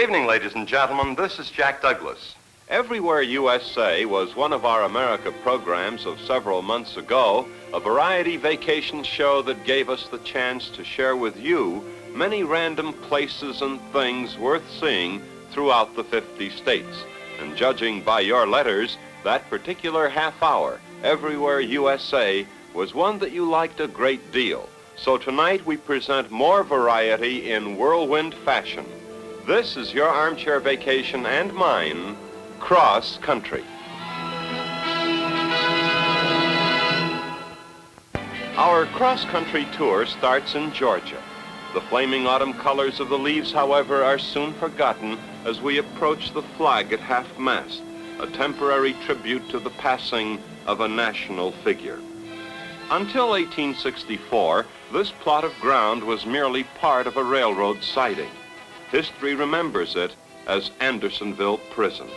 Good evening, ladies and gentlemen. This is Jack Douglas. Everywhere USA was one of our America programs of several months ago, a variety vacation show that gave us the chance to share with you many random places and things worth seeing throughout the 50 states. And judging by your letters, that particular half hour, Everywhere USA, was one that you liked a great deal. So tonight we present more variety in whirlwind fashion. This is your armchair vacation and mine, cross country. Our cross-country tour starts in Georgia. The flaming autumn colors of the leaves, however, are soon forgotten as we approach the flag at half-mast, a temporary tribute to the passing of a national figure. Until 1864, this plot of ground was merely part of a railroad siding. History remembers it as Andersonville Prison.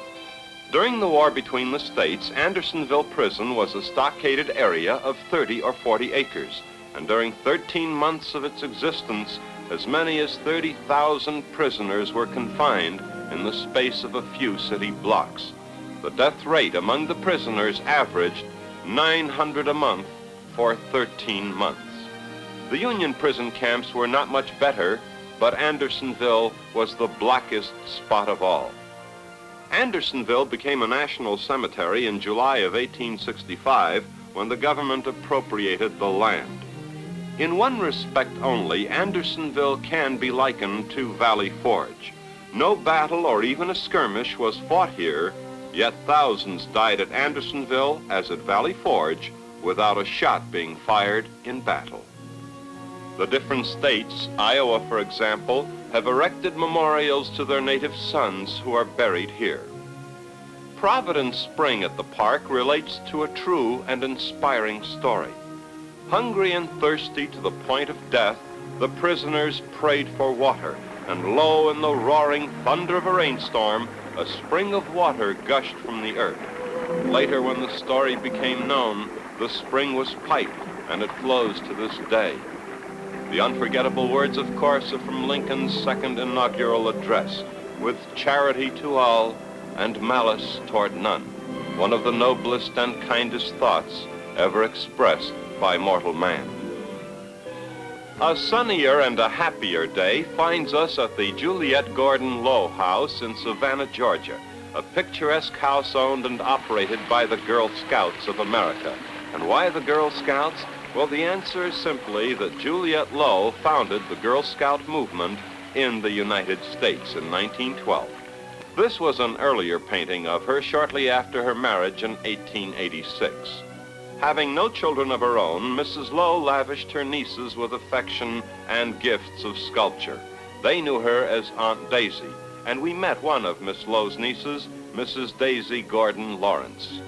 During the war between the states, Andersonville Prison was a stockaded area of 30 or 40 acres, and during 13 months of its existence, as many as 30,000 prisoners were confined in the space of a few city blocks. The death rate among the prisoners averaged 900 a month for 13 months. The Union prison camps were not much better, but Andersonville was the blackest spot of all. Andersonville became a national cemetery in July of 1865 when the government appropriated the land. In one respect only, Andersonville can be likened to Valley Forge. No battle or even a skirmish was fought here, yet thousands died at Andersonville as at Valley Forge without a shot being fired in battle. The different states, Iowa for example, have erected memorials to their native sons who are buried here. Providence Spring at the park relates to a true and inspiring story. Hungry and thirsty to the point of death, the prisoners prayed for water, and lo, in the roaring thunder of a rainstorm, a spring of water gushed from the earth. Later, when the story became known, the spring was piped, and it flows to this day. The unforgettable words, of course, are from Lincoln's second inaugural address, with charity to all and malice toward none, one of the noblest and kindest thoughts ever expressed by mortal man. A sunnier and a happier day finds us at the Juliette Gordon Low House in Savannah, Georgia, a picturesque house owned and operated by the Girl Scouts of America. And why the Girl Scouts? Well, the answer is simply that Juliette Low founded the Girl Scout movement in the United States in 1912. This was an earlier painting of her shortly after her marriage in 1886. Having no children of her own, Mrs. Low lavished her nieces with affection and gifts of sculpture. They knew her as Aunt Daisy, and we met one of Miss Low's nieces, Mrs. Daisy Gordon Lawrence.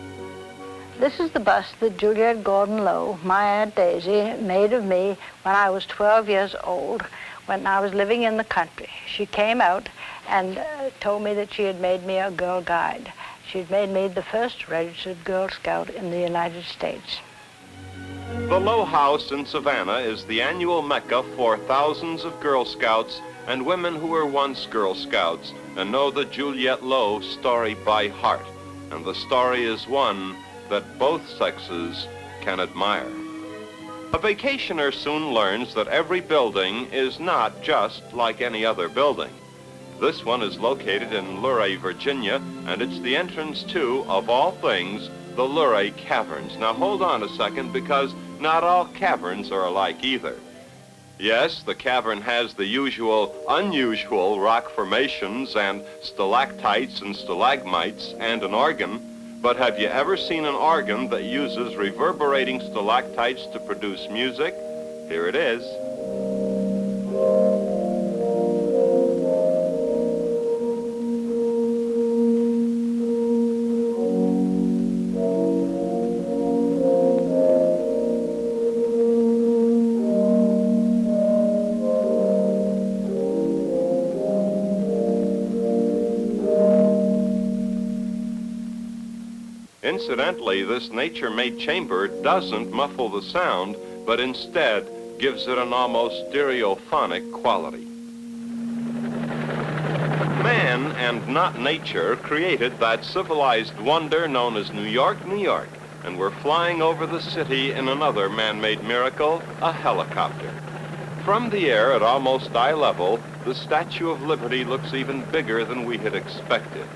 This is the bust that Juliette Gordon Low, my Aunt Daisy, made of me when I was 12 years old, when I was living in the country. She came out and told me that she had made me a Girl Guide. She had made me the first registered Girl Scout in the United States. The Low House in Savannah is the annual mecca for thousands of Girl Scouts and women who were once Girl Scouts and know the Juliette Low story by heart. And the story is one that both sexes can admire. A vacationer soon learns that every building is not just like any other building. This one is located in Luray, Virginia, and it's the entrance to, of all things, the Luray Caverns. Now hold on a second, because not all caverns are alike either. Yes, the cavern has the usual, unusual rock formations and stalactites and stalagmites and an organ. But have you ever seen an organ that uses reverberating stalactites to produce music? Here it is. Incidentally, this nature-made chamber doesn't muffle the sound, but instead gives it an almost stereophonic quality. Man men and not nature created that civilized wonder known as New York, New York, and we're flying over the city in another man-made miracle, a helicopter. From the air at almost eye level, the Statue of Liberty looks even bigger than we had expected.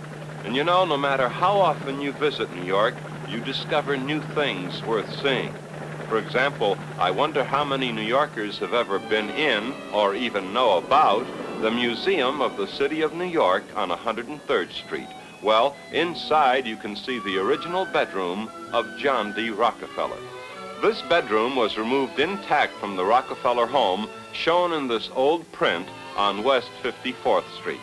And you know, no matter how often you visit New York, you discover new things worth seeing. For example, I wonder how many New Yorkers have ever been in, or even know about, the Museum of the City of New York on 103rd Street. Well, inside you can see the original bedroom of John D. Rockefeller. This bedroom was removed intact from the Rockefeller home, shown in this old print on West 54th Street.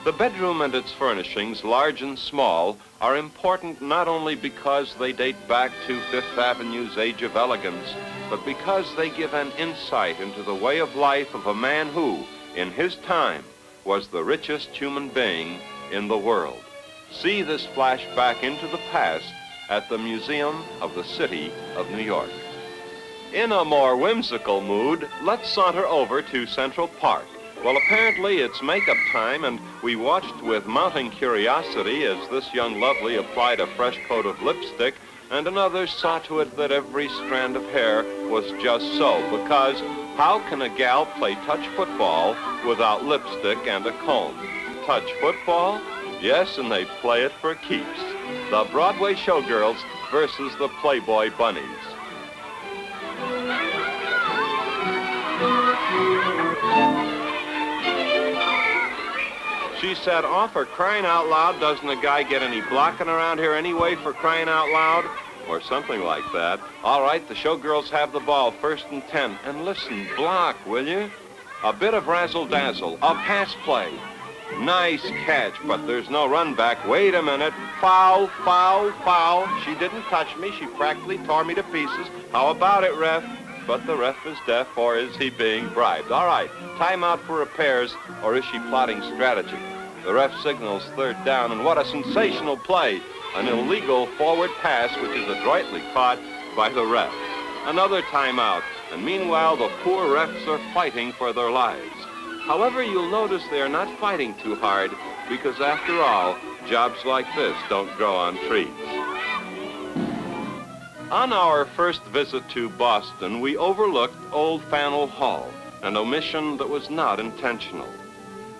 The bedroom and its furnishings, large and small, are important not only because they date back to Fifth Avenue's Age of Elegance, but because they give an insight into the way of life of a man who, in his time, was the richest human being in the world. See this flashback into the past at the Museum of the City of New York. In a more whimsical mood, let's saunter over to Central Park. Well, apparently it's makeup time, and we watched with mounting curiosity as this young lovely applied a fresh coat of lipstick, and another saw to it that every strand of hair was just so, because how can a gal play touch football without lipstick and a comb? Touch football? Yes, and they play it for keeps. The Broadway Showgirls versus the Playboy Bunnies. She said, "Oh, for crying out loud, doesn't a guy get any blocking around here anyway, for crying out loud?" Or something like that. All right, the Showgirls have the ball, 1st and 10. And listen, block, will you? A bit of razzle-dazzle, a pass play. Nice catch, but there's no run back. Wait a minute. Foul, foul, foul. She didn't touch me. She practically tore me to pieces. How about it, ref? But the ref is deaf, or is he being bribed? All right, timeout for repairs, or is she plotting strategy? The ref signals 3rd down, and what a sensational play. An illegal forward pass, which is adroitly caught by the ref. Another timeout, and meanwhile the poor refs are fighting for their lives. However, you'll notice they are not fighting too hard, because after all, jobs like this don't grow on trees. On our first visit to Boston, we overlooked old Faneuil Hall, an omission that was not intentional.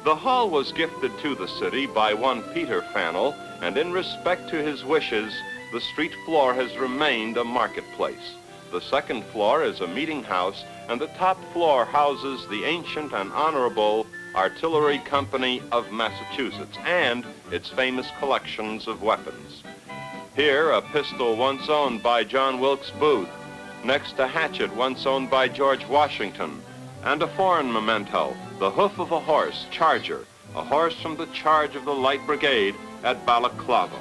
The hall was gifted to the city by one Peter Fanueil, and in respect to his wishes, the street floor has remained a marketplace. The 2nd floor is a meeting house, and the top floor houses the ancient and honorable Artillery Company of Massachusetts and its famous collections of weapons. Here, a pistol once owned by John Wilkes Booth, next a hatchet once owned by George Washington, and a foreign memento, the hoof of a horse, Charger, a horse from the charge of the Light Brigade at Balaclava.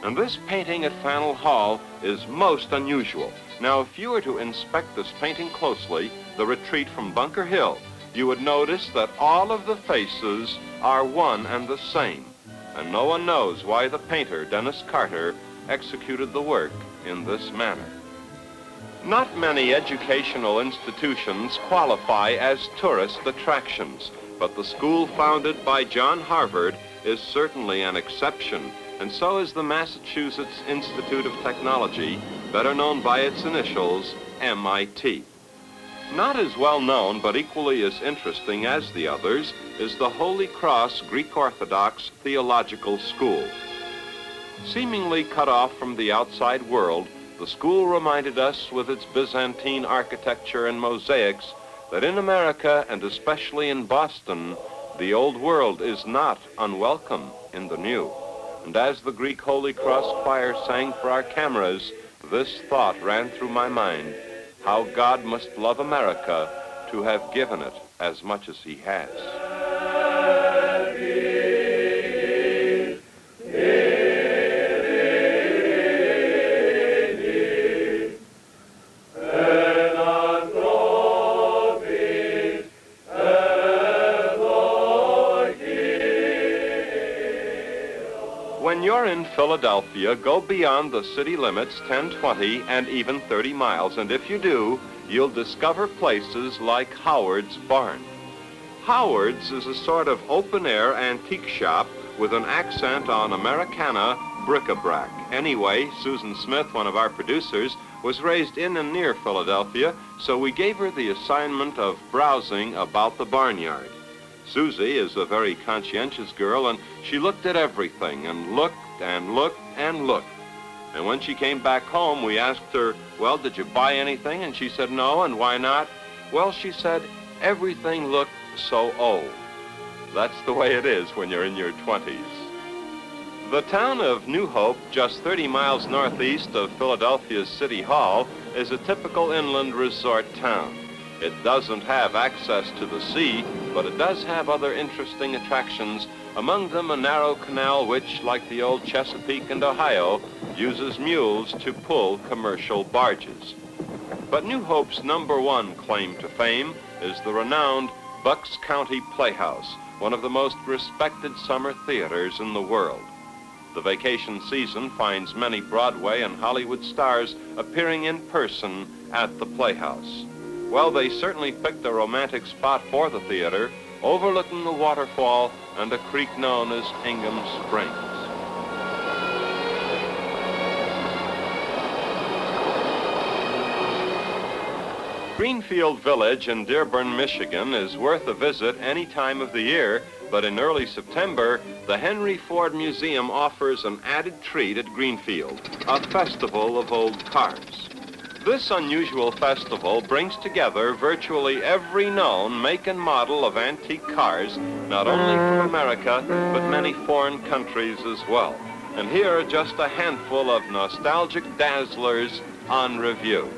And this painting at Faneuil Hall is most unusual. Now, if you were to inspect this painting closely, The Retreat from Bunker Hill, you would notice that all of the faces are one and the same, and no one knows why the painter, Dennis Carter, executed the work in this manner. Not many educational institutions qualify as tourist attractions, but the school founded by John Harvard is certainly an exception, and so is the Massachusetts Institute of Technology, better known by its initials, MIT. Not as well known, but equally as interesting as the others, is the Holy Cross Greek Orthodox Theological School. Seemingly cut off from the outside world, the school reminded us with its Byzantine architecture and mosaics that in America, and especially in Boston, the old world is not unwelcome in the new. And as the Greek Holy Cross Choir sang for our cameras, this thought ran through my mind: how God must love America to have given it as much as he has. When you're in Philadelphia, go beyond the city limits 10, 20, and even 30 miles, and if you do, you'll discover places like Howard's Barn. Howard's is a sort of open-air antique shop with an accent on Americana bric-a-brac. Anyway, Susan Smith, one of our producers, was raised in and near Philadelphia, so we gave her the assignment of browsing about the barnyard. Susie is a very conscientious girl, and she looked at everything and looked and looked and looked. And when she came back home, we asked her, well, did you buy anything? And she said, no, and why not? Well, she said, everything looked so old. That's the way it is when you're in your 20s. The town of New Hope, just 30 miles northeast of Philadelphia's City Hall, is a typical inland resort town. It doesn't have access to the sea, but it does have other interesting attractions, among them a narrow canal which, like the old Chesapeake and Ohio, uses mules to pull commercial barges. But New Hope's #1 claim to fame is the renowned Bucks County Playhouse, one of the most respected summer theaters in the world. The vacation season finds many Broadway and Hollywood stars appearing in person at the Playhouse. Well, they certainly picked a romantic spot for the theater, overlooking the waterfall and a creek known as Ingham Springs. Greenfield Village in Dearborn, Michigan is worth a visit any time of the year, but in early September, the Henry Ford Museum offers an added treat at Greenfield, a festival of old cars. This unusual festival brings together virtually every known make and model of antique cars, not only from America, but many foreign countries as well. And here are just a handful of nostalgic dazzlers on review.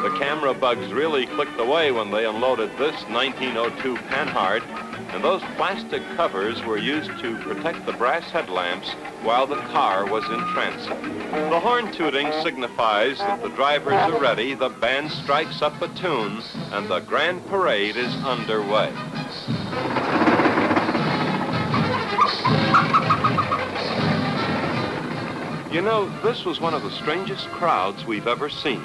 The camera bugs really clicked away when they unloaded this 1902 Panhard, and those plastic covers were used to protect the brass headlamps while the car was in transit. The horn tooting signifies that the drivers are ready, the band strikes up a tune, and the grand parade is underway. You know, this was one of the strangest crowds we've ever seen.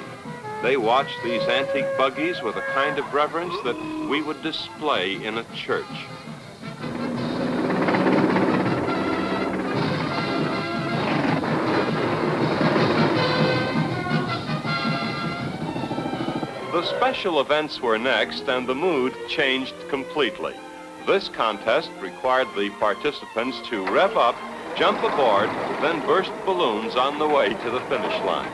They watched these antique buggies with a kind of reverence that we would display in a church. The special events were next, and the mood changed completely. This contest required the participants to rev up, jump aboard, then burst balloons on the way to the finish line.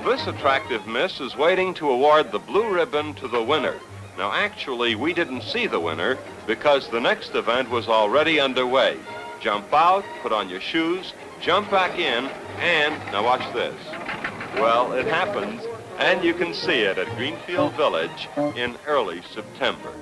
This attractive miss is waiting to award the blue ribbon to the winner. Now, actually, we didn't see the winner because the next event was already underway. Jump out, put on your shoes, jump back in, and, now watch this. Well, it happens, and you can see it at Greenfield Village in early September.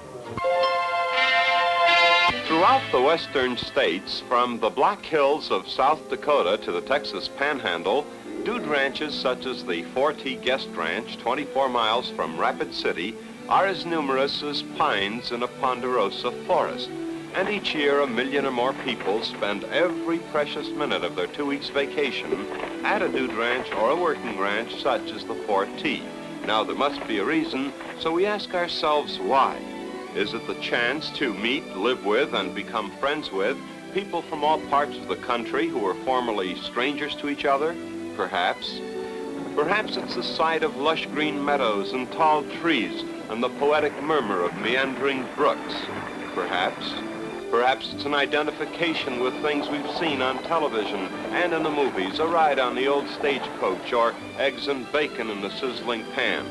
Throughout the western states, from the Black Hills of South Dakota to the Texas Panhandle, dude ranches such as the 4T Guest Ranch, 24 miles from Rapid City, are as numerous as pines in a ponderosa forest. And each year, 1 million or more people spend every precious minute of their 2 weeks vacation at a dude ranch or a working ranch such as the 4T. Now, there must be a reason, so we ask ourselves why. Is it the chance to meet, live with, and become friends with people from all parts of the country who were formerly strangers to each other? Perhaps. Perhaps it's the sight of lush green meadows and tall trees and the poetic murmur of meandering brooks. Perhaps. Perhaps it's an identification with things we've seen on television and in the movies, a ride on the old stagecoach or eggs and bacon in the sizzling pan.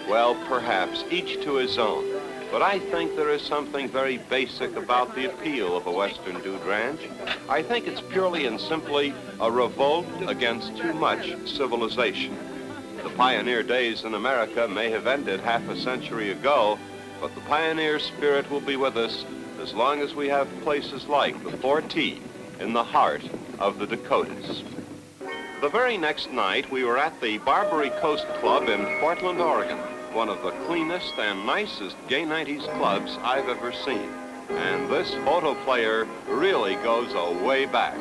Well, perhaps, each to his own. But I think there is something very basic about the appeal of a Western dude ranch. I think it's purely and simply a revolt against too much civilization. The pioneer days in America may have ended half a century ago, but the pioneer spirit will be with us as long as we have places like the 4T in the heart of the Dakotas. The very next night, we were at the Barbary Coast Club in Portland, Oregon, one of the cleanest and nicest gay 90s clubs I've ever seen. And this photo player really goes a way back.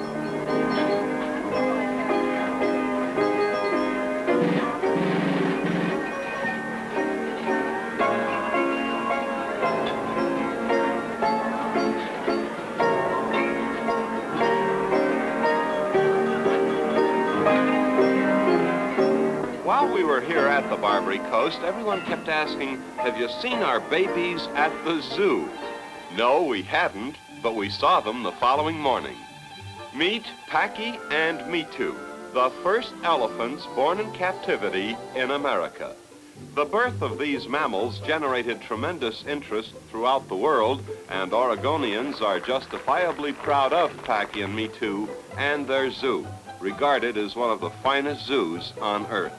While we were here at the Barbary Coast, everyone kept asking, have you seen our babies at the zoo? No, we hadn't, but we saw them the following morning. Meet Packy and Me-tu, the first elephants born in captivity in America. The birth of these mammals generated tremendous interest throughout the world, and Oregonians are justifiably proud of Packy and Me-tu and their zoo, regarded as one of the finest zoos on Earth.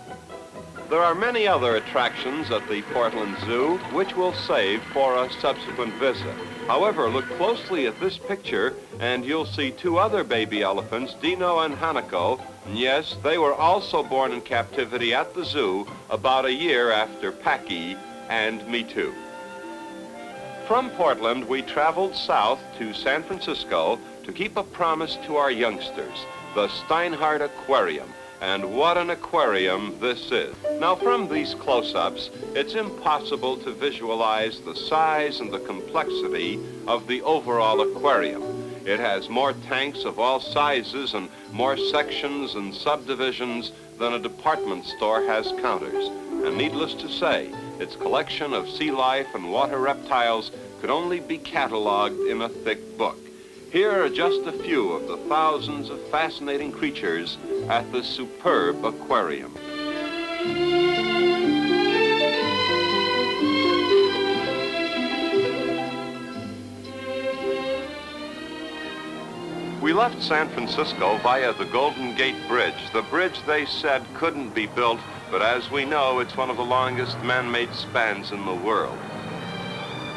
There are many other attractions at the Portland Zoo, which we'll save for a subsequent visit. However, look closely at this picture, and you'll see two other baby elephants, Dino and Hanako. Yes, they were also born in captivity at the zoo about a year after Packy and Me-tu. From Portland, we traveled south to San Francisco to keep a promise to our youngsters, the Steinhart Aquarium. And what an aquarium this is. Now, from these close-ups, it's impossible to visualize the size and the complexity of the overall aquarium. It has more tanks of all sizes and more sections and subdivisions than a department store has counters. And needless to say, its collection of sea life and water reptiles could only be cataloged in a thick book. Here are just a few of the thousands of fascinating creatures at the superb aquarium. We left San Francisco via the Golden Gate Bridge, the bridge they said couldn't be built, but as we know, it's one of the longest man-made spans in the world.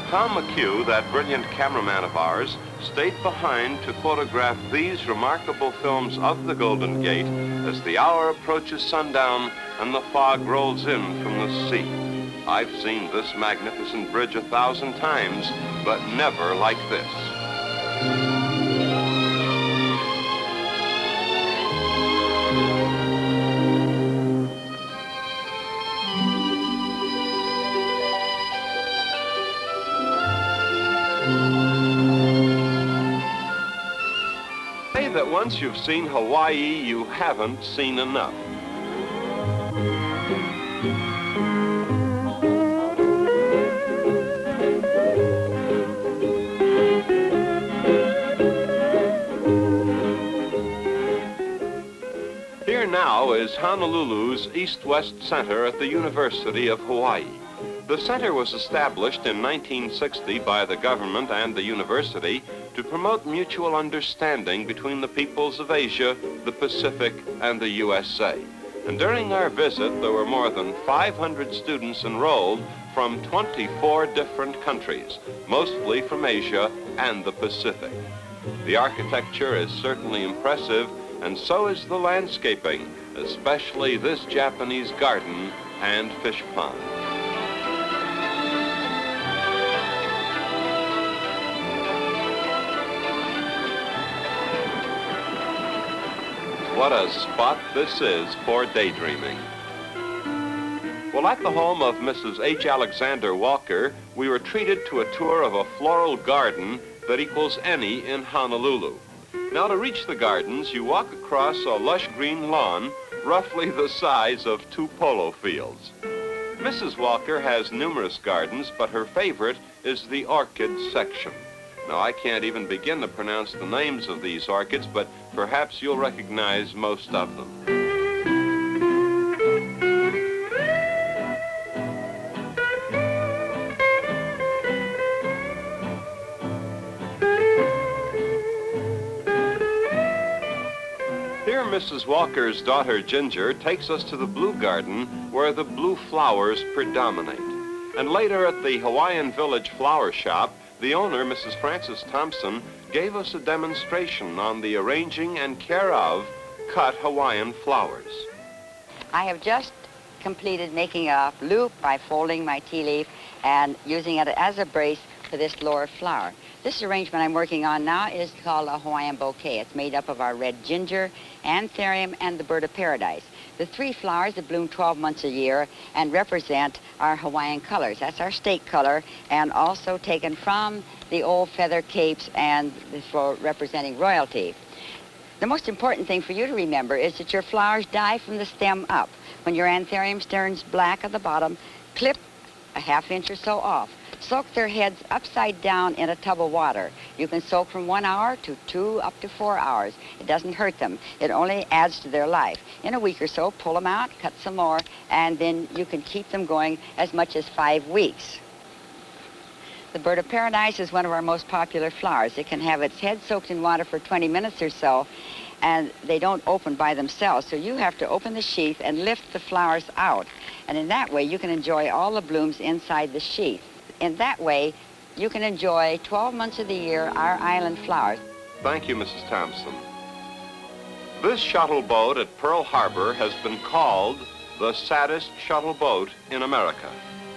Tom McHugh, that brilliant cameraman of ours, stayed behind to photograph these remarkable films of the Golden Gate as the hour approaches sundown and the fog rolls in from the sea. I've seen this magnificent bridge 1,000 times, but never like this. That once you've seen Hawaii, you haven't seen enough. Here now is Honolulu's EastWest Center at the University of Hawaii. The center was established in 1960 by the government and the university to promote mutual understanding between the peoples of Asia, the Pacific, and the USA. And during our visit, there were more than 500 students enrolled from 24 different countries, mostly from Asia and the Pacific. The architecture is certainly impressive, and so is the landscaping, especially this Japanese garden and fish pond. What a spot this is for daydreaming. Well, at the home of Mrs. H. Alexander Walker, we were treated to a tour of a floral garden that equals any in Honolulu. Now, to reach the gardens, you walk across a lush green lawn, roughly the size of 2 polo fields. Mrs. Walker has numerous gardens, but her favorite is the orchid section. Now, I can't even begin to pronounce the names of these orchids, but perhaps you'll recognize most of them. Here, Mrs. Walker's daughter, Ginger, takes us to the blue garden where the blue flowers predominate. And later at the Hawaiian Village flower shop, the owner, Mrs. Frances Thompson, gave us a demonstration on the arranging and care of cut Hawaiian flowers. I have just completed making a loop by folding my tea leaf and using it as a brace for this lower flower. This arrangement I'm working on now is called a Hawaiian bouquet. It's made up of our red ginger, anthurium, and the bird of paradise. The three flowers that bloom 12 months a year and represent our Hawaiian colors. That's our state color, and also taken from the old feather capes and for representing royalty. The most important thing for you to remember is that your flowers die from the stem up. When your anthurium turns black at the bottom, clip a ½ inch or so off. Soak their heads upside down in a tub of water. You can soak from 1 hour to 2 up to 4 hours. It doesn't hurt them. It only adds to their life. In a week or so, pull them out, cut some more, and then you can keep them going as much as 5 weeks. The bird of paradise is one of our most popular flowers. It can have its head soaked in water for 20 minutes or so, and they don't open by themselves. So you have to open the sheath and lift the flowers out. And in that way, you can enjoy all the blooms inside the sheath. In that way, you can enjoy 12 months of the year our island flowers. Thank you, Mrs. Thompson. This shuttle boat at Pearl Harbor has been called the saddest shuttle boat in America.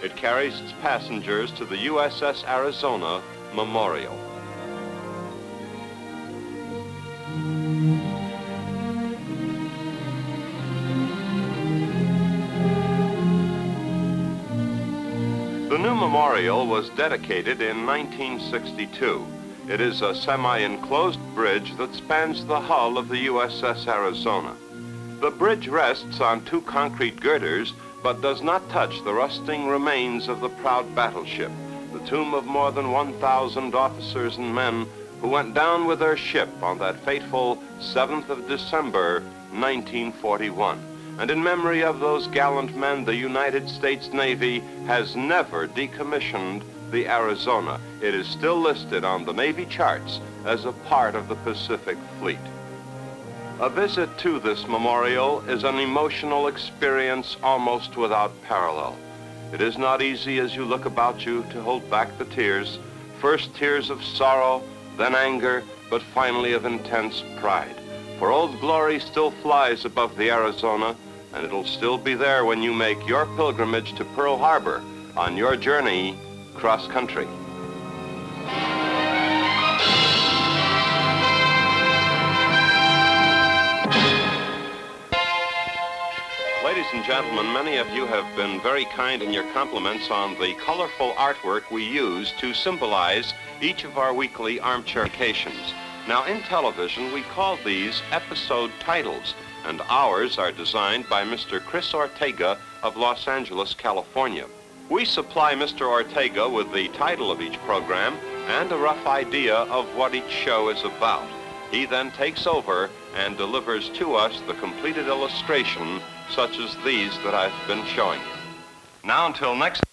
It carries its passengers to the USS Arizona Memorial. The new memorial was dedicated in 1962. It is a semi-enclosed bridge that spans the hull of the USS Arizona. The bridge rests on 2 concrete girders, but does not touch the rusting remains of the proud battleship, the tomb of more than 1,000 officers and men who went down with their ship on that fateful 7th of December, 1941. And in memory of those gallant men, the United States Navy has never decommissioned the Arizona. It is still listed on the Navy charts as a part of the Pacific Fleet. A visit to this memorial is an emotional experience almost without parallel. It is not easy as you look about you to hold back the tears, first tears of sorrow, then anger, but finally of intense pride. For Old Glory still flies above the Arizona, and it'll still be there when you make your pilgrimage to Pearl Harbor on your journey cross-country. Ladies and gentlemen, many of you have been very kind in your compliments on the colorful artwork we use to symbolize each of our weekly armchair vacations. Now, in television, we call these episode titles, and ours are designed by Mr. Chris Ortega of Los Angeles, California. We supply Mr. Ortega with the title of each program and a rough idea of what each show is about. He then takes over and delivers to us the completed illustration, such as these that I've been showing you. Now, until next